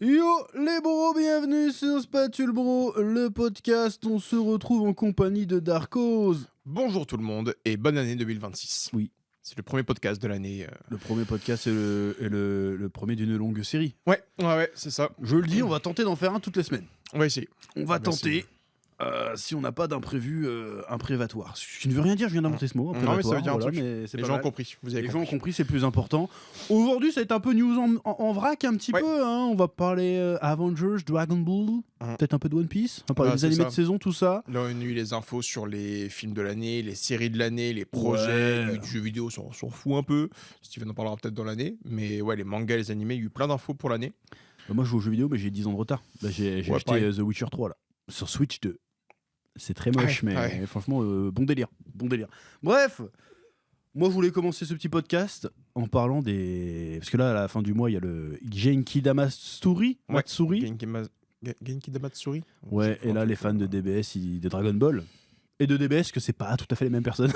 Yo les bros, bienvenue sur Spatule Bro, le podcast. On se retrouve en compagnie de Darkos. Bonjour tout le monde et bonne année 2026. Oui. C'est le premier podcast de l'année. Le premier podcast est le premier d'une longue série. Ouais, c'est ça. Je le dis, on va tenter d'en faire un toutes les semaines. On va essayer. On va Ah bah, tenter, si on n'a pas d'imprévu, imprévatoire. Ce qui ne veut rien dire, je viens d'inventer ce mot, Non, mais ça veut dire un voilà, truc. mais c'est Les pas gens ont mal. compris. Vous avez Les gens ont compris. compris, c'est le plus important. Aujourd'hui, ça va être un peu news en vrac, un petit Ouais. peu. Hein. On va parler Avengers, Dragon Ball, peut-être un peu de One Piece. On va parler Ah, des c'est animés ça. de saison, tout ça. Là, on a eu les infos sur les films de l'année, les séries de l'année, les projets, Ouais. les jeux vidéo, on s'en fout un peu. Steven en parlera peut-être dans l'année. Mais ouais, les mangas, les animés, il y a eu plein d'infos pour l'année. Moi, je joue aux jeux vidéo, mais j'ai 10 ans de retard. Là, j'ai Ouais, acheté pareil. The Witcher 3 là, sur Switch 2. C'est très moche, Ouais, mais ouais. franchement, bon délire. Bref, moi, je voulais commencer ce petit podcast en parlant des... Parce que là, à la fin du mois, il y a le Genki Damatsuri. Ouais. Genki Damatsuri. Ouais, et là, les fans de DBS, de Dragon Ball, et de DBS, que c'est pas tout à fait les mêmes personnes,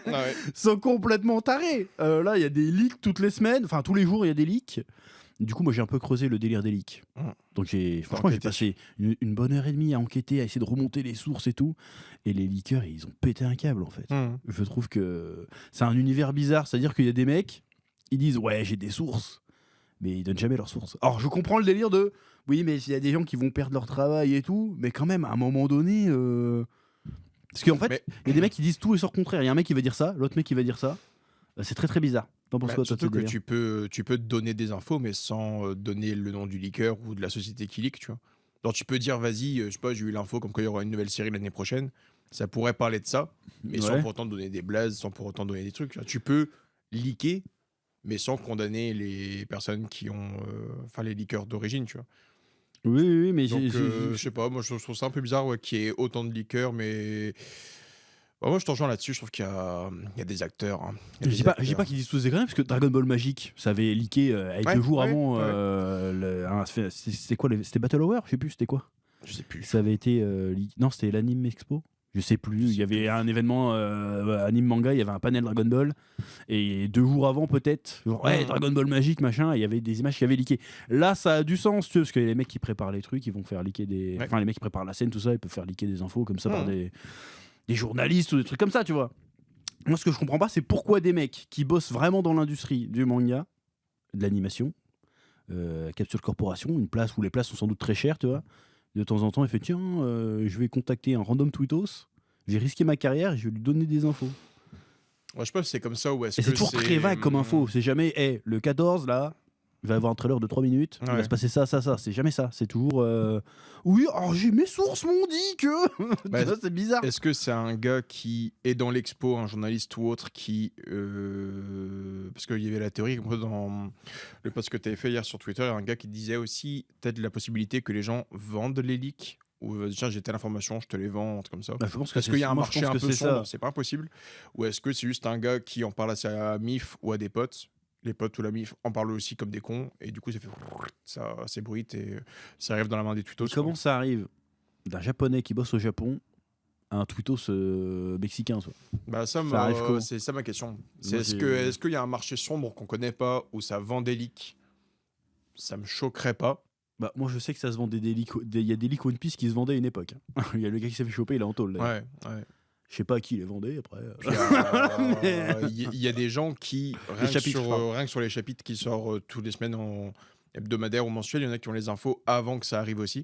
Ouais. sont complètement tarés. Là, il y a des leaks toutes les semaines, enfin tous les jours, il y a des leaks. Du coup, moi, j'ai un peu creusé le délire des leaks. Donc, franchement, j'ai enquêter. passé une bonne heure et demie à enquêter, à essayer de remonter les sources et tout. Et les leakers, ils ont pété un câble, en fait. Je trouve que c'est un univers bizarre. C'est-à-dire qu'il y a des mecs, ils disent « Ouais, j'ai des sources », mais ils donnent jamais leurs sources. Alors, je comprends le délire de « Oui, mais il y a des gens qui vont perdre leur travail et tout », mais quand même, à un moment donné... Parce qu'en fait, Mais- il y a des mecs qui disent tout et son contraire. Il y a un mec qui va dire ça, l'autre mec qui va dire ça. C'est très très bizarre. T'en penses Bah, quoi, toi, de surtout ce que délire tu peux te donner des infos, mais sans donner le nom du leaker ou de la société qui leak, tu vois. Donc tu peux dire, vas-y, je sais pas, j'ai eu l'info comme quoi il y aura une nouvelle série l'année prochaine. Ça pourrait parler de ça, mais sans Ouais. pour autant donner des blazes, sans pour autant donner des trucs. Tu vois. Tu peux leaker, mais sans condamner les personnes qui ont... Enfin, les leakers d'origine, tu vois. Oui, mais Donc, je sais pas, moi je trouve ça un peu bizarre qu'il y ait autant de leakers, mais... Bah, moi je t'en rejoins là-dessus, je trouve qu'il y a des acteurs. Hein. Il y a je des dis pas qu'ils disent tous des conneries, parce que Dragon Ball Magic, ça avait leaké avec Ouais, 2 jours ouais, avant. ouais. C'était quoi C'était Battle Hour. Je sais plus, c'était quoi. Je sais plus. Ça avait été non, c'était l'Anime Expo. Je sais plus. Il y avait un événement anime manga, il y avait un panel Dragon Ball, et 2 jours avant peut-être, genre, ouais, Dragon Ball Magic machin, et il y avait des images qui avaient leaké. Là, ça a du sens, tu vois, parce que les mecs qui préparent les trucs, ils vont faire leaker des, Ouais. enfin les mecs qui préparent la scène, tout ça, ils peuvent faire leaker des infos comme ça par des journalistes ou des trucs comme ça, tu vois. Moi, ce que je comprends pas, c'est pourquoi des mecs qui bossent vraiment dans l'industrie du manga, de l'animation, Capsule Corporation, une place où les places sont sans doute très chères, tu vois. De temps en temps, il fait tiens, je vais contacter un random tweetos, je vais risquer ma carrière, et je vais lui donner des infos. Ouais, je sais pas si c'est comme ça ou est-ce Et que c'est toujours très vague comme info. C'est jamais, le 14 là, il va y avoir un trailer de 3 minutes, il va Ouais. se passer ça. C'est jamais ça. C'est toujours oui, alors j'ai mes sources m'ont dit que. Bah, Tu vois, c'est bizarre. Est-ce que c'est un gars qui est dans l'expo, un journaliste ou autre qui... Parce qu'il y avait la théorie, comme quoi dans le post que tu avais fait hier sur Twitter, il y a un gars qui disait aussi peut-être la possibilité que les gens vendent les leaks. Ou tiens, j'ai telle information, je te les vends, un truc comme ça. Bah, je pense que Est-ce qu'il y a un moi, je marché pense un que peu c'est ça. sombre? C'est pas impossible. Ou est-ce que c'est juste un gars qui en parle à sa mif ou à des potes? Les potes ou la mif en parlent aussi comme des cons. Et du coup, ça fait... Ça s'ébruite et ça arrive dans la main des tutos. Comment ça arrive d'un japonais qui bosse au Japon à un tweetos mexicain, soit. Bah ça, Ça arrive comment? c'est ça ma question. C'est Moi, est-ce qu'il y a un marché sombre qu'on connaît pas où ça vend des leaks? Ça me choquerait pas. Bah, moi, je sais que ça se vendait des leaks. Il y a des leaks One Piece qui se vendaient à une époque. Il y a le gars qui s'est fait choper, il est en tôle. d'ailleurs. Ouais. Je sais pas à qui il les vendait après. Puis, il y a des gens qui chapitres, je parle. rien que sur les chapitres qui sortent tous les semaines en hebdomadaire ou mensuel, il y en a qui ont les infos avant que ça arrive aussi.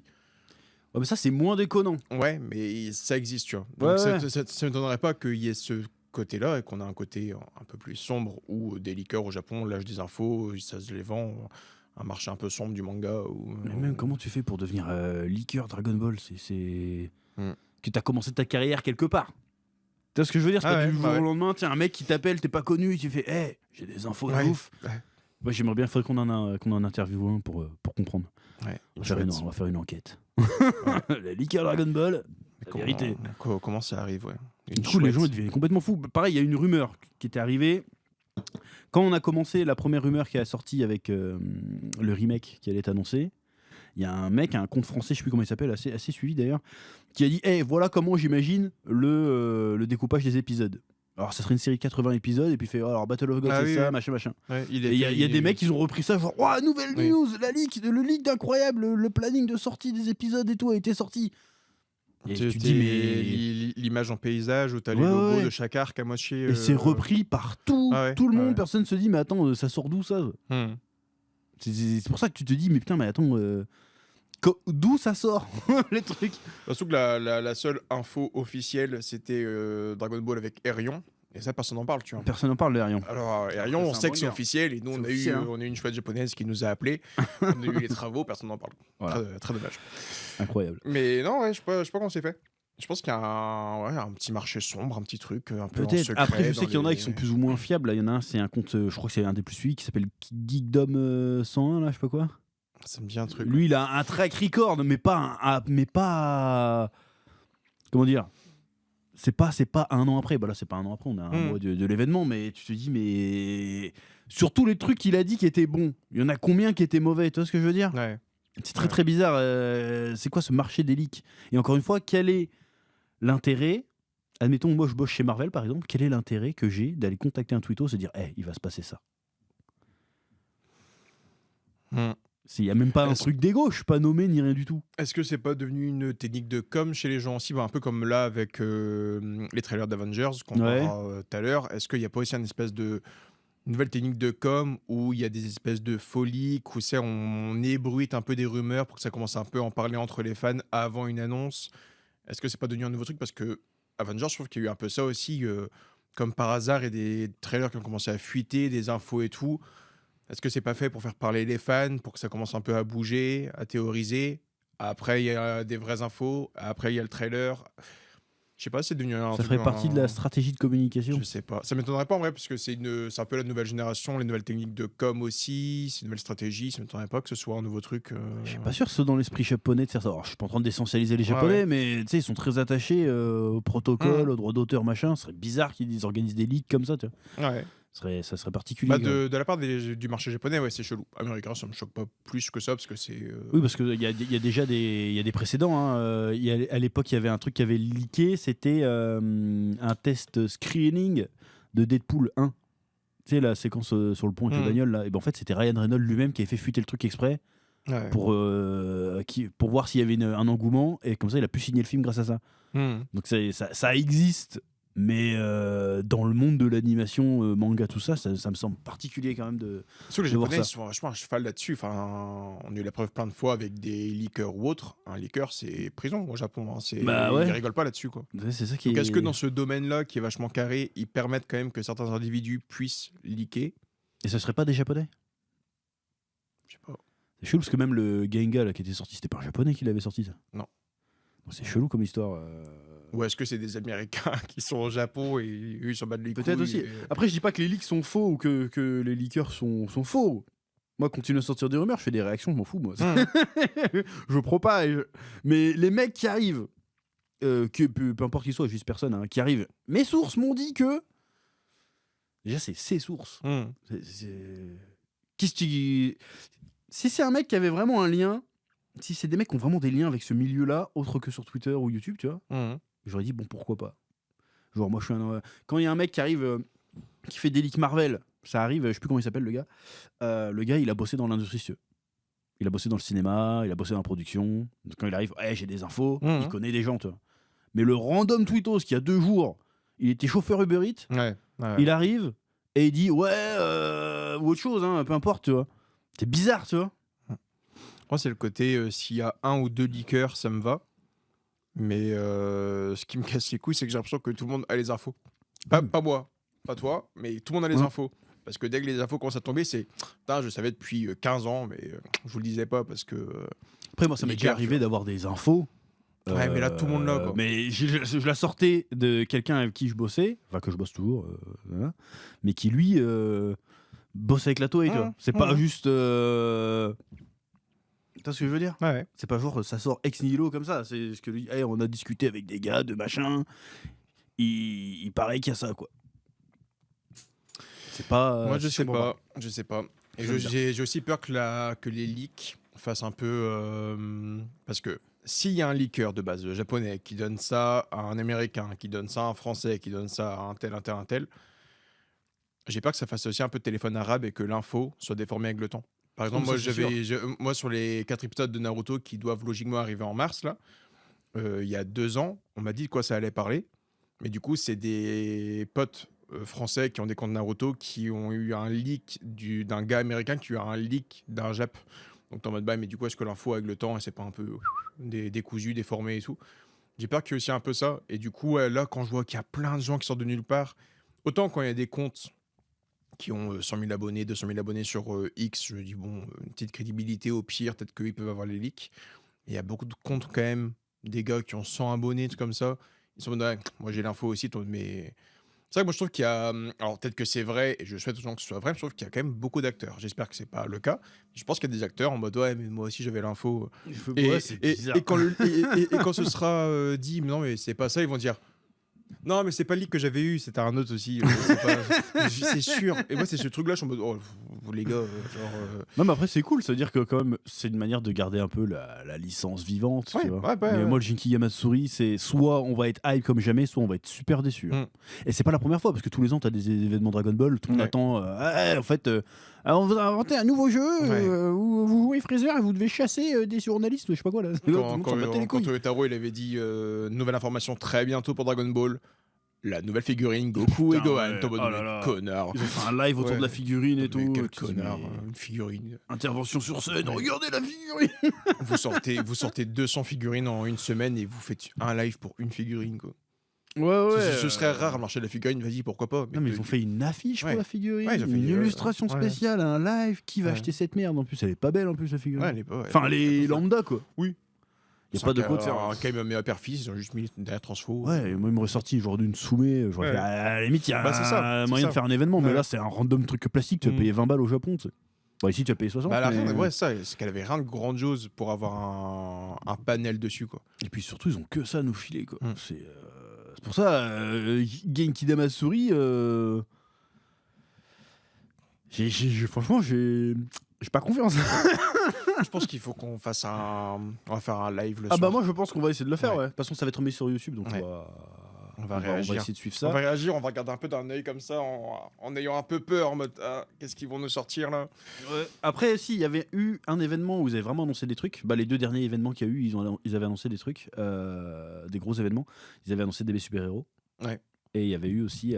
Ouais, mais ça, c'est moins déconnant. Ouais, mais ça existe, tu vois. Ouais, Donc ouais. ça m'étonnerait pas qu'il y ait ce côté-là et qu'on a un côté un peu plus sombre où des leakers au Japon lâchent des infos, ça se les vend, un marché un peu sombre du manga. Mais même comment tu fais pour devenir leaker Dragon Ball que t'as commencé ta carrière quelque part. Tu vois ce que je veux dire? C'est Ah pas ouais, du jour bah ouais. au lendemain, tiens, un mec qui t'appelle, t'es pas connu, et tu fais hey, j'ai des infos de Ouais, ouf. ouais. Moi, j'aimerais bien faire qu'on en interviewe un pour comprendre. Ouais, On va faire une enquête. La leaker Dragon Ball, la vérité. Comment ça arrive, ouais. Du coup, les gens ils deviennent complètement fous. Pareil, il y a une rumeur qui était arrivée. Quand on a commencé, la première rumeur qui a sorti avec le remake qui allait être annoncé, il y a un mec, un compte français, je sais plus comment il s'appelle, assez suivi d'ailleurs, qui a dit hey, voilà comment j'imagine le découpage des épisodes. Alors ça serait une série de 80 épisodes et puis il fait alors Battle of Gods c'est ça, machin. Ouais, Et il y a des mecs qui ont repris ça genre nouvelle news, le leak d'incroyable, le planning de sortie des épisodes et tout a été sorti. Et tu dis mais l'image en paysage où t'as les logos de chaque arc à moitié. Et c'est repris par tout le monde, personne se dit mais attends ça sort d'où ça C'est pour ça que tu te dis mais putain mais attends d'où ça sort les trucs. Surtout que la seule info officielle c'était Dragon Ball avec Erion. Et ça, personne n'en parle, tu vois. Personne n'en parle de Erion. Alors, Erion, on sait que c'est officiel. Et nous, on a eu une chouette japonaise qui nous a appelés. On a eu les travaux, personne n'en parle. Voilà. Très dommage. Incroyable. Mais non, je sais pas comment c'est fait. Je pense qu'il y a un petit marché sombre, un petit truc, un peu en secret. Après, je sais qu'il y en a qui sont plus ou moins fiables. Là, il y en a un, c'est un compte, je crois que c'est un des plus suivis, qui s'appelle Geekdom 101, là, je sais pas quoi. Ça me dit un truc. Lui, il a un track record, mais pas. Comment dire ? C'est pas un an après. Bah là, c'est pas un an après, on a un mois de l'événement, mais tu te dis, mais. Sur tous les trucs qu'il a dit qui étaient bons, il y en a combien qui étaient mauvais ? Tu vois ce que je veux dire ? Ouais. C'est très bizarre. C'est quoi ce marché des leaks ? Et encore une fois, quel est l'intérêt ? Admettons, moi je bosse chez Marvel par exemple, quel est l'intérêt que j'ai d'aller contacter un twitto et se dire il va se passer ça ? Il n'y a même pas un truc d'égo, je suis pas nommé ni rien du tout. Est-ce que c'est pas devenu une technique de com chez les gens aussi, un peu comme là avec les trailers d'Avengers qu'on verra tout à l'heure. Est-ce qu'il n'y a pas aussi une espèce de nouvelle technique de com où il y a des espèces de folies, où on ébruite un peu des rumeurs pour que ça commence un peu à en parler entre les fans avant une annonce ? Est-ce que c'est pas devenu un nouveau truc ? Parce que Avengers, je trouve qu'il y a eu un peu ça aussi, comme par hasard, et des trailers qui ont commencé à fuiter, des infos et tout. Est-ce que c'est pas fait pour faire parler les fans, pour que ça commence un peu à bouger, à théoriser ? Après, il y a des vraies infos. Après, il y a le trailer. Je sais pas, c'est devenu un Ça ferait partie de la stratégie de communication ? Je sais pas. Ça m'étonnerait pas en vrai, parce que c'est un peu la nouvelle génération, les nouvelles techniques de com aussi, c'est une nouvelle stratégie. Ça m'étonnerait pas que ce soit un nouveau truc. Je suis pas sûr que c'est dans l'esprit japonais de faire ça. Alors, je suis pas en train d'essentialiser les Japonais, mais tu sais, ils sont très attachés au protocole, aux droits d'auteur, machin. Ce serait bizarre qu'ils organisent des leaks comme ça, tu vois. Ouais. Ça serait particulier. De la part du marché japonais, c'est chelou. Américain, ça me choque pas plus que ça parce que c'est. Oui, parce qu'il y a déjà des précédents. À l'époque, il y avait un truc qui avait leaké, c'était un test screening de Deadpool 1. Tu sais, la séquence sur le pont avec la bagnole, là. Et ben, en fait, c'était Ryan Reynolds lui-même qui avait fait fuiter le truc exprès pour voir s'il y avait un engouement. Et comme ça, il a pu signer le film grâce à ça. Donc ça existe. Mais dans le monde de l'animation, manga, tout ça, ça me semble particulier quand même de. Surtout les Japonais, ils sont vachement à cheval là-dessus. Enfin, on a eu la preuve plein de fois avec des leakers ou autres. Un leaker, c'est prison au Japon. Hein. Ils rigolent pas là-dessus, quoi. C'est ça qui Donc, est-ce que dans ce domaine-là, qui est vachement carré, ils permettent quand même que certains individus puissent leaker ? Et ce serait pas des Japonais ? Je sais pas. C'est chelou parce que même le Genga là, qui était sorti, c'était pas un Japonais qui l'avait sorti, ça ? Non. C'est chelou comme histoire. Ou est-ce que c'est des Américains qui sont au Japon et eux ils s'en battent les couilles ? Peut-être aussi. Après, je dis pas que les leaks sont faux ou que les leakers sont faux. Moi, continue à sortir des rumeurs, je fais des réactions, je m'en fous, moi. Je propage. Mais les mecs qui arrivent, peu importe qui soit, juste personne, hein, qui arrivent. Mes sources m'ont dit que. Déjà, c'est ses sources. Qu'est-ce que si c'est un mec qui avait vraiment un lien, si c'est des mecs qui ont vraiment des liens avec ce milieu-là, autre que sur Twitter ou YouTube, tu vois. J'aurais dit, bon, pourquoi pas. Genre, moi, je suis quand il y a un mec qui arrive, qui fait des leaks Marvel, ça arrive, je sais plus comment il s'appelle, le gars. Le gars, il a bossé dans l'industrie. Il a bossé dans le cinéma, il a bossé dans la production. Donc, quand il arrive, j'ai des infos, il connaît des gens, tu vois. Mais le random tweetos qui, a 2 jours, il était chauffeur Uber Eats, il arrive et il dit, ou autre chose, hein, peu importe, tu vois. C'est bizarre, tu vois. Moi, c'est le côté, s'il y a 1 ou 2 leakers, ça me va. Mais ce qui me casse les couilles, c'est que j'ai l'impression que tout le monde a les infos. Pas moi, pas toi, mais tout le monde a les infos. Parce que dès que les infos commencent à tomber, c'est putain, je savais depuis 15 ans, mais je vous le disais pas parce que. Après, moi, ça m'est déjà arrivé d'avoir des infos. Ouais, mais là, tout le monde l'a, quoi. Mais je la sortais de quelqu'un avec qui je bossais, enfin, que je bosse toujours, mais qui, lui, bosse avec la Toei, tu vois. C'est pas juste. Tu vois ce que je veux dire ? Ouais. C'est pas genre ça sort ex nihilo comme ça. C'est ce que lui, on a discuté avec des gars de machin. Il paraît qu'il y a ça, quoi. C'est pas. Moi, je sais pas. Et j'ai aussi peur que les leaks fasse un peu... parce que s'il y a un leaker de base japonais qui donne ça à un Américain, qui donne ça à un Français, qui donne ça à un tel, j'ai peur que ça fasse aussi un peu de téléphone arabe et que l'info soit déformée avec le temps. Par exemple, ça, c'est sûr. moi sur les 4 épisodes de Naruto qui doivent logiquement arriver en mars, là, il y a 2 ans, on m'a dit de quoi ça allait parler. Mais du coup, c'est des potes français qui ont des comptes Naruto qui ont eu un leak d'un gars américain qui a eu un leak d'un Jap. Donc t'es en mode, bah, mais du coup, est-ce que l'info avec le temps, et c'est pas un peu décousu, déformé et tout. J'ai peur qu'il y ait aussi un peu ça. Et du coup, là, quand je vois qu'il y a plein de gens qui sortent de nulle part, autant quand il y a des comptes qui ont 100 000 abonnés, 200 000 abonnés sur X, je me dis, bon, une petite crédibilité au pire, peut-être qu'ils peuvent avoir les leaks. Il y a beaucoup de comptes quand même, des gars qui ont 100 abonnés, tout comme ça. Ils sont en mode, ouais, moi j'ai l'info aussi, mais c'est vrai que moi je trouve qu'il y a. Alors peut-être que c'est vrai, et je souhaite aux gens que ce soit vrai, mais je trouve qu'il y a quand même beaucoup d'acteurs. J'espère que c'est pas le cas. Je pense qu'il y a des acteurs en mode, ouais, mais moi aussi j'avais l'info. Ouais, c'est bizarre. Et quand ce sera dit, non, mais c'est pas ça, ils vont dire. Non, mais c'est pas le leak que j'avais eu, c'était un autre aussi. C'est sûr. Et moi, c'est ce truc-là, je suis en mode, oh, vous les gars, Non, mais après, c'est cool, ça veut dire que quand même, c'est une manière de garder un peu la licence vivante. Ouais, tu vois. ouais, mais moi, le Shinki Yamatsuri, c'est soit on va être hype comme jamais, soit on va être super déçu. Et c'est pas la première fois, parce que tous les ans, t'as des événements Dragon Ball, tout le monde attend. En fait, on va inventer un nouveau jeu où vous jouez Freezer et vous devez chasser des journalistes, ou je sais pas quoi là. Quand Toyotaro il avait dit nouvelle information très bientôt pour Dragon Ball, la nouvelle figurine Goku et Gohan. Oh là là. Connard. Ils ont fait un live autour de la figurine et tout. Quel Tu dis, connard, mais- une figurine. Intervention sur scène, regardez la figurine. Vous sortez 200 figurines en une semaine et vous faites un live pour une figurine, quoi. Ouais. Ce serait rare le marché de la figurine, vas-y, pourquoi pas. Non, mais ils ont fait une affiche pour Ouais. la figurine, Ouais, ils ont fait une une- illustration ouais. spéciale, un live. Qui va Ouais. acheter cette merde? En plus, elle est pas belle en plus la figurine. Ouais, elle est pas- Enfin, elle est les pas- lambda quoi. Oui. Y a pas de quoi de faire. Un quand même meilleur père-fils, ils ont juste mis derrière transfo. Ouais, moi il m'aurait sorti genre d'une soumée. J'aurais Ouais. fait, à la limite, il y a Bah, c'est ça, c'est moyen ça. de faire un événement, mais Ouais. là c'est un random truc plastique. Tu vas Mm. payer 20 balles au Japon. Tu sais. Bon, ici tu vas payer 60. Bah, mais- ouais, ça, c'est qu'elle avait rien de grandiose pour avoir un panel dessus, quoi. Et puis surtout, ils ont que ça à nous filer quoi. Mm. C'est pour ça, Genki Damasuri. Franchement, j'ai pas confiance. Je pense qu'il faut qu'on fasse On va faire un live le Ah soir. bah moi je pense qu'on va essayer de le faire. Ouais. Ouais. De toute façon, ça va être mis sur YouTube, donc Ouais. on On va réagir. essayer de suivre On ça. va réagir, on va regarder un peu d'un œil comme ça, en ayant un peu peur, en mode qu'est-ce qu'ils vont nous sortir là. Après, si, il y avait eu un événement où ils avaient vraiment annoncé des trucs. Bah, les deux derniers événements qu'il y a eu, ils avaient annoncé des trucs, des gros événements. Ils avaient annoncé des super-héros. Ouais. Et il y avait eu aussi,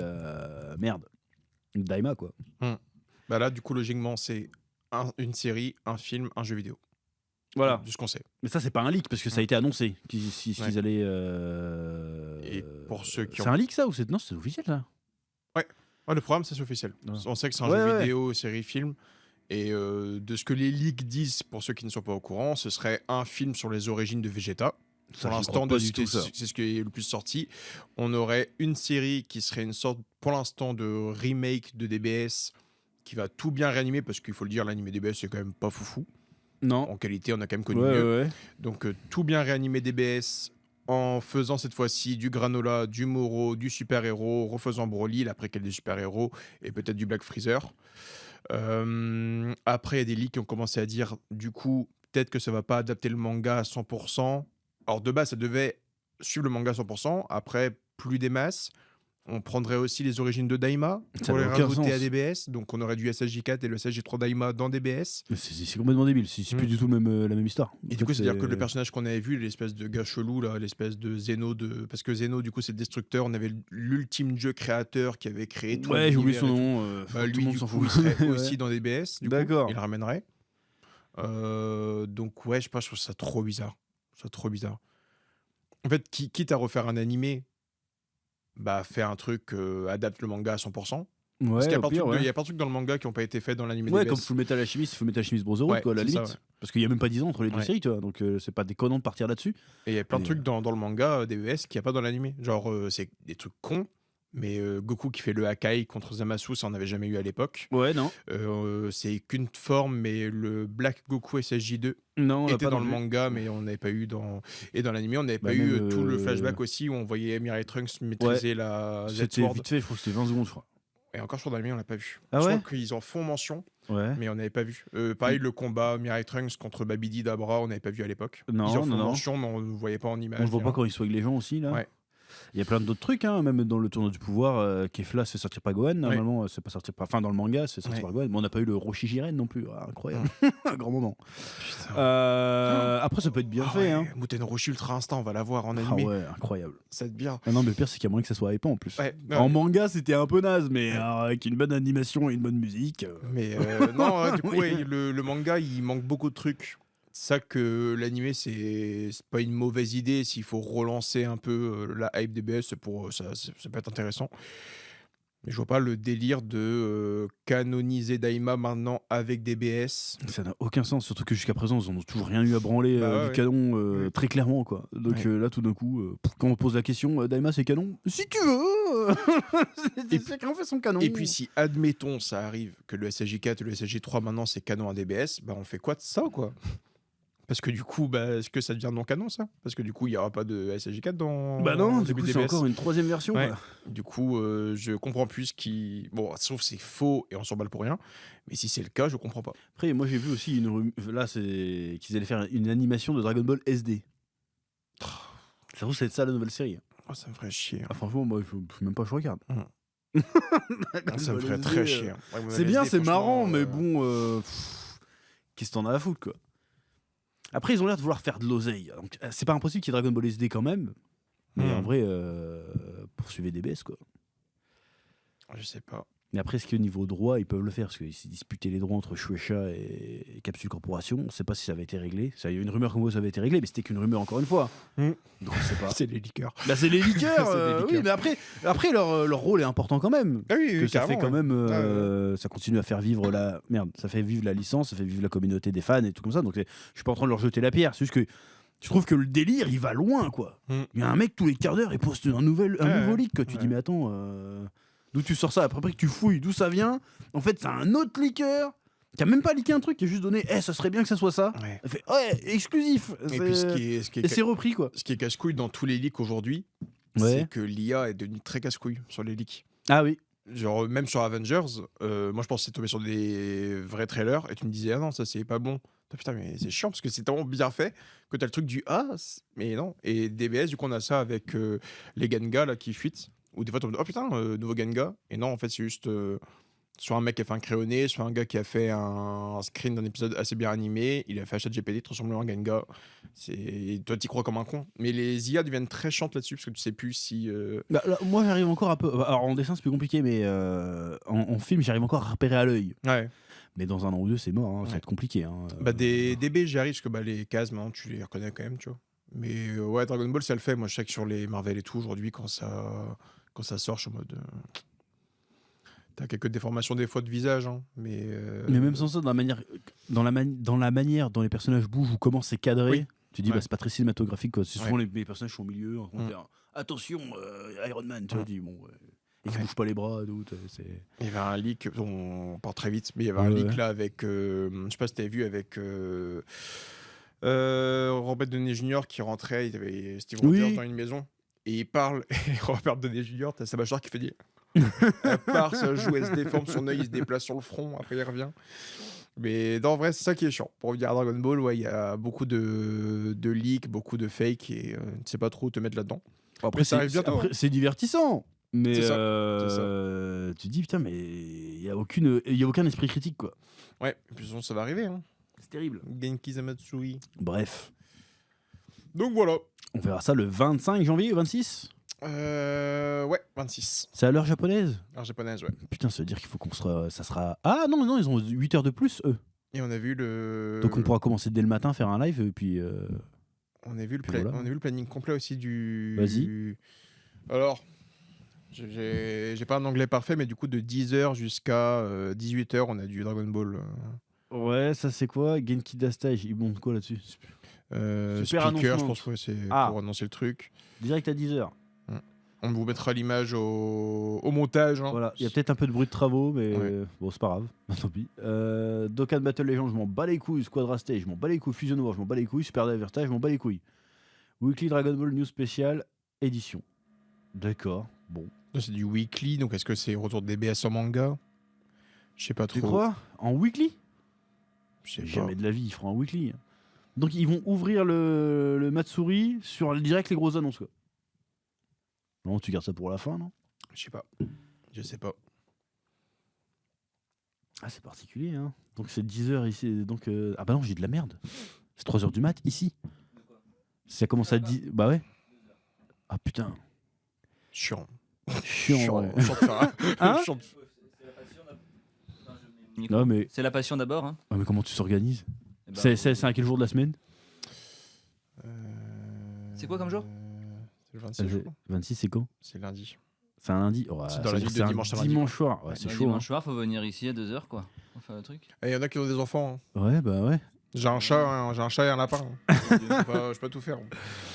Daima, quoi. Bah là, du coup, logiquement, c'est une série, un film, un jeu vidéo. Voilà. De ce qu'on sait. Mais ça, c'est pas un leak, parce que ça a été annoncé qu'ils Ouais. allaient. Et pour ceux qui C'est un leak, ça ou c'est... Non, c'est officiel, ça. Ouais, le programme, c'est officiel. Ouais. On sait que c'est un Ouais, jeu ouais. vidéo, série, film. Et de ce que les leaks disent, pour ceux qui ne sont pas au courant, ce serait un film sur les origines de Vegeta. Ça, Pour j'y l'instant, crois pas du tout, ça. c'est ce qui est le plus sorti. On aurait une série qui serait une sorte, pour l'instant, de remake de DBS qui va tout bien réanimer, parce qu'il faut le dire, l'animé DBS, c'est quand même pas foufou. Non. En qualité, on a quand même connu Ouais, mieux. ouais. Donc, tout bien réanimer DBS en faisant cette fois-ci du Granola, du Moro, du super-héros, refaisant Broly, la préquelle des super-héros, et peut-être du Black Freezer. Après, il y a des leaks qui ont commencé à dire, du coup, peut-être que ça va pas adapter le manga à 100%. Alors, de base, ça devait suivre le manga à 100%. Après, plus des masses. On prendrait aussi les origines de Daima Ça pour les n'a aucun rajouter sens. à DBS. Donc, on aurait du SSJ4 et le SSJ3 Daima dans DBS. Mais c'est complètement débile. C'est plus du tout la même histoire. Et du coup, c'est-à-dire que le personnage qu'on avait vu, l'espèce de gars chelou, là, l'espèce de Zeno, parce que Zeno, du coup, c'est Destructeur. On avait l'ultime jeu créateur qui avait créé tout. Ouais, j'ai oublié son l'univers et nom. tout. Tout Lui, le monde du s'en coup, fout. il serait Ouais. aussi dans DBS. Du coup, D'accord. il le ramènerait. Donc, ouais, je sais pas, je trouve ça trop bizarre. En fait, quitte à refaire un animé, bah, faire un truc, adapte le manga à 100%. Parce qu'il y a au plein de pire, trucs ouais. il y a plein de trucs dans le manga qui n'ont pas été faits dans l'animé Ouais, DBS. comme Full Metal Alchemist, Full Metal Alchemist Brotherhood, Ouais, quoi, à la c'est ça, limite. ouais. Parce qu'il y a même pas 10 ans entre les deux Ouais. séries, tu vois. Donc c'est pas déconnant de partir là-dessus. Et il y a plein de Mais, trucs dans le manga DBS qu'il n'y a pas dans l'animé. Genre, c'est des trucs cons, mais Goku qui fait le Hakai contre Zamasu, ça on n'avait jamais eu à l'époque. Ouais, non. C'est qu'une forme, mais le Black Goku SSJ2 Non, on l'a était pas dans le non plus. manga, mais on n'avait pas eu dans. Et dans l'animé, on n'avait Bah, pas eu même, tout le flashback aussi où on voyait Mirai Trunks maîtriser la C'était Z-Sword. vite fait, je crois que c'était 20 secondes, je crois. Et encore, je crois, dans l'anime, on l'a pas vu. Ah je ouais. crois qu'ils en font mention, Ouais. mais on n'avait pas vu. Pareil, le combat Mirai Trunks contre Babidi Dabra, on n'avait pas vu à l'époque. Non, Ils en font non. mention, mais on ne voyait pas en image. On le voit ni pas rien. quand il swag les gens aussi là. Ouais. Il y a plein d'autres trucs, hein, même dans le tournoi du pouvoir, Kefla se fait sortir par Gohan. Normalement, c'est pas sortir par. Enfin, dans le manga, c'est sorti par Gohan. Mais on n'a pas eu le Roshi Jiren non plus. Ah, incroyable. Un grand moment. Putain. Après, ça peut être bien fait. Hein. Muten Roshi Ultra Instinct, on va la voir en Ah animé. ouais, incroyable. Ça va être bien. Ah non, mais le pire, c'est qu'il y a moyen que ça soit hypant en plus. Ouais. En manga, c'était un peu naze, mais avec une bonne animation et une bonne musique. Mais non, du coup, le manga, il manque beaucoup de trucs. C'est ça que l'animé, c'est pas une mauvaise idée. S'il faut relancer un peu la hype DBS, ça peut être intéressant. Mais je vois pas le délire de canoniser Daima maintenant avec DBS. Ça n'a aucun sens, surtout que jusqu'à présent, ils n'ont toujours rien eu à branler du canon très clairement. Quoi. Donc là, tout d'un coup, quand on pose la question, Daima c'est canon. Si tu veux chacun fait son canon. Et puis si, admettons, ça arrive que le SSJ4 et le SSJ3 maintenant c'est canon à DBS, bah on fait quoi de ça, quoi? Parce que du coup, est-ce que ça devient non canon, ça? Parce que du coup, il n'y aura pas de SSJ4 dans. Bah non, du début coup, de c'est DBS. encore une troisième version. Ouais. Quoi. Du coup, je comprends plus ce qui. Bon, sauf c'est faux et on s'en balle pour rien. Mais si c'est le cas, je comprends pas. Après, moi j'ai vu aussi là, c'est qu'ils allaient faire une animation de Dragon Ball SD. Ça trouve c'est ça la nouvelle série. Oh, ça me ferait chier. Ah, franchement, moi, faut même pas que je regarde. Ça me ferait très chier. C'est bien, c'est marrant, mais bon, qu'est-ce que t'en as à foutre, quoi. Après, ils ont l'air de vouloir faire de l'oseille. Donc, c'est pas impossible qu'il y ait Dragon Ball SD quand même. Mais en vrai, poursuivez DBS, quoi. Je sais pas. Mais après, est-ce qu'au niveau droit, ils peuvent le faire? Parce qu'ils s'est disputé les droits entre Shueisha et Capsule Corporation. On ne sait pas si ça avait été réglé. Il y a eu une rumeur comme quoi ça avait été réglé, mais c'était qu'une rumeur encore une fois. Donc on sait pas. C'est les liqueurs. Bah, c'est les liqueurs. C'est les Oui, liqueurs. mais après leur rôle est important quand même. Ah oui, Que ça fait quand même, Ouais. ça continue à faire vivre la merde. Ça fait vivre la licence, ça fait vivre la communauté des fans et tout comme ça. Donc je suis pas en train de leur jeter la pierre. C'est juste que je trouve que le délire, il va loin, quoi. Il y a un mec tous les quarts d'heure, il poste un nouveau leak. Quoi. Tu dis mais attends. D'où tu sors ça? Après que tu fouilles d'où ça vient, en fait, c'est un autre leaker qui a même pas leaké un truc, qui a juste donné ça serait bien que ça soit ça. Ouais. Elle fait exclusif. Et puis Et c'est repris, quoi. ce qui est casse-couille dans tous les leaks aujourd'hui, Ouais. c'est que l'IA est devenue très casse-couille sur les leaks. Ah oui. Genre, même sur Avengers, moi je pense que c'est tombé sur des vrais trailers et tu me disais, ah non, ça c'est pas bon. Putain, mais c'est chiant parce que c'est tellement bien fait que t'as le truc du mais non. Et DBS, du coup, on a ça avec les Genga là qui fuitent. Ou des fois, tu te dis, oh putain, nouveau Genga. Et non, en fait, c'est juste soit un mec qui a fait un crayonné, soit un gars qui a fait un screen d'un épisode assez bien animé. Il a fait un chat GPT transformé en Genga. Toi, t'y crois comme un con. Mais les IA deviennent très chiantes là-dessus parce que tu sais plus si. Bah, là, moi, j'arrive encore un peu. Alors, en dessin, c'est plus compliqué, mais en film, j'arrive encore à repérer à l'œil. Ouais. Mais dans un an ou deux, c'est mort. Ça va être compliqué. Des DB, j'y arrive parce que les cases, maintenant, tu les reconnais quand même, tu vois. Mais ouais, Dragon Ball, ça le fait. Moi, je sais que sur les Marvel et tout, aujourd'hui, quand ça sort, je suis en mode. T'as quelques déformations des fois de visage, hein, mais. Mais même sans ça, dans la manière dont les personnages bougent ou comment c'est cadré, Oui. tu dis Ouais. c'est pas très cinématographique, quoi. C'est souvent les personnages sont au milieu. Attention, Iron Man, tu vois, dis bon. Et qui bouge pas les bras, tout. Il y avait un leak, on part très vite, mais il y avait un leak là avec. Je sais pas si t'avais vu avec. Robert Downey Jr. qui rentrait, il y avait Steve Rogers dans une maison, et il parle, et Robert Downey Jr., t'as sa mâchoire qui fait dire. Elle part, ça joue, elle se déforme, son œil il se déplace sur le front, après il revient. Mais en vrai, c'est ça qui est chiant. Pour revenir à Dragon Ball, ouais, il y a beaucoup de leaks, beaucoup de fake, et tu sais pas trop où te mettre là-dedans. Après, ça arrive bientôt. c'est divertissant. Mais C'est ça. tu te dis, putain, mais il y a aucun esprit critique, quoi. Ouais, et puis sinon, ça va arriver. Hein. C'est terrible. Genki Zamatsui. Bref. Donc voilà. On verra ça le 25 janvier ou 26 ? Ouais, 26. C'est à l'heure japonaise ? Alors japonaise, ouais. Putain, ça veut dire qu'il faut ça sera... Ah non, ils ont 8 heures de plus, eux. Et on a vu le... Donc on pourra commencer dès le matin, faire un live, et puis... On a vu voilà. on a vu le planning complet aussi du... Vas-y. Alors, j'ai pas un anglais parfait, mais du coup, de 10h jusqu'à 18h, on a du Dragon Ball. Ouais, ça c'est quoi ? Genki Dastage, ils montent quoi là-dessus ? Super Speaker, annoncement. je pense que c'est pour annoncer le truc. Direct à 10h. On vous mettra l'image au montage. Hein. Voilà, il y a peut-être un peu de bruit de travaux, mais Ouais. bon, c'est pas grave, tant pis. Dokkan Battle Legends, je m'en bats les couilles. Squadra Stage, je m'en bats les couilles. Fusion War, je m'en bats les couilles. Super Divertage, je m'en bats les couilles. Weekly Dragon Ball News Special, édition. D'accord, bon. Là, c'est du weekly, donc est-ce que c'est retour de DBS en manga? Je sais pas Tu trop. crois? En weekly? Je sais pas. Jamais de la vie, ils feront un weekly. Donc ils vont ouvrir le Matsuri sur direct les grosses annonces, quoi. Non, tu gardes ça pour la fin, non? Je sais pas. Je sais pas. Ah, c'est particulier, hein. Donc c'est 10h ici. Donc, ah bah non, j'ai de la merde. C'est 3h du mat, ici. Ça commence à 10... Bah ouais. Ah putain. Chiant. Chiant, ouais. Chiant de faire un- Hein chiant de- Non, mais... C'est la passion d'abord. Hein. Ah, mais comment tu s'organises? Eh ben, C'est à quel jour de la semaine? C'est quoi comme jour? C'est le 26, je crois. 26, c'est quand? C'est lundi. C'est un lundi? Ouais, C'est ça dans la veut dire nuit de c'est un dimanche à lundi. dimanche soir. Ouais, c'est Bah, chaud. dimanche soir, faut venir ici à 2h, quoi. On fait le truc. Et il y en a qui ont des enfants. Hein. Hein. Ouais, bah ouais. J'ai un chat, et un lapin. Je peux pas tout faire.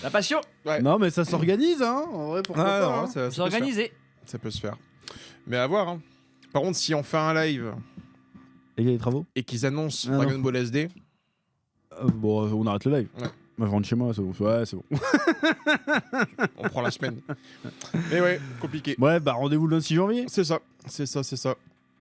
La passion. Ouais. Non, mais ça s'organise, hein. En vrai, pourquoi Ah, pas, non, hein. ça peut se faire. S'organiser. Ça peut se faire. Mais à voir. Hein. Par contre, si on fait un live Et il y a des travaux? et qu'ils annoncent Ah, Dragon non. Ball SD, Bon, on arrête le live. Ouais. On va rentrer chez moi, c'est bon. Ouais, c'est bon. on prend la semaine. Mais ouais, compliqué. Ouais, bah rendez-vous le 26 janvier. C'est ça, c'est ça, c'est ça.